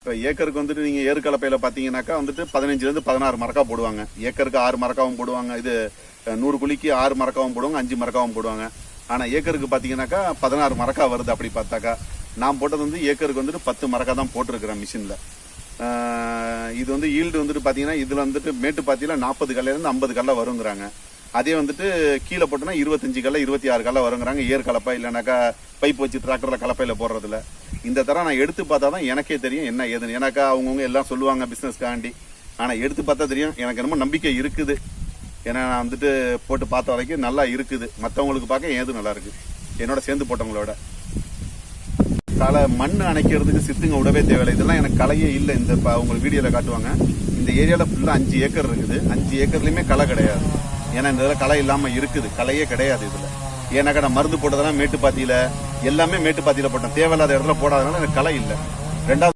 இப்போ ஏக்கருக்கு வந்துட்டு நீங்கள் ஏறு கலப்பையில் பார்த்தீங்கன்னாக்கா வந்துட்டு 15லேருந்து 16 மரக்கா போடுவாங்க. ஏக்கருக்கு 6 மரக்காவும் போடுவாங்க. இது 100 குழிக்கு 6 மரக்காவும் போடுவாங்க, 5 மரக்காவும் போடுவாங்க. ஆனால் ஏக்கருக்கு பார்த்தீங்கன்னாக்கா 16 மரக்கா வருது. அப்படி பார்த்தாக்கா நான் போட்டது வந்து ஏக்கருக்கு வந்துட்டு 10 மரக்கா தான் போட்டிருக்கிறேன் மிஷினில். இது வந்து ஈல்டு வந்துட்டு பார்த்தீங்கன்னா இதில் வந்துட்டு மேட்டு பார்த்தீங்கன்னா 40 கல்லேருந்து 50 கல்லை வருங்கிறாங்க. அதே வந்துட்டு கீழே போட்டோன்னா 25 கல்லை 26 கல்லை வருங்கிறாங்க. ஏர் கலப்பை இல்லைனாக்கா பைப் வச்சு டிராக்டரில் கலப்பையில் போடுறதுல. இந்த தரம் நான் எடுத்து பார்த்தா தான் எனக்கே தெரியும் என்ன ஏதுன்னு. ஏன்னாக்கா அவங்கவுங்க எல்லாம் சொல்லுவாங்க பிஸ்னஸ்க்காண்டி. ஆனால் எடுத்து பார்த்தா தெரியும். எனக்கு என்னமோ நம்பிக்கை இருக்குது. ஏன்னா நான் வந்துட்டு போட்டு பார்த்த வரைக்கும் நல்லா இருக்குது. மற்றவங்களுக்கு பார்க்க ஏது நல்லா இருக்குது என்னோட சேர்ந்து போட்டவங்களோட. களை மண் அணைக்கிறதுக்கு சித்துங்க விடவே தேவையில்லை. இதெல்லாம் எனக்கு களையே இல்லை. இந்த உங்களுக்கு வீடியோவில் காட்டுவாங்க. இந்த ஏரியாவில் ஃபுல்லாக 5 ஏக்கர் இருக்குது. 5 ஏக்கர்லையுமே களை கிடையாது. ஏன்னா இந்த இதில் களை இல்லாமல் இருக்குது. களையே கிடையாது இதில். ஏன்னாக்கா நான் மருந்து போட்டதெல்லாம் மேட்டுப்பாத்தியில் எல்லாமே மேட்டுப்பாத்தியில் போட்டேன். தேவையில்லாத இடத்துல போடாதனால எனக்கு களை இல்லை. ரெண்டாவது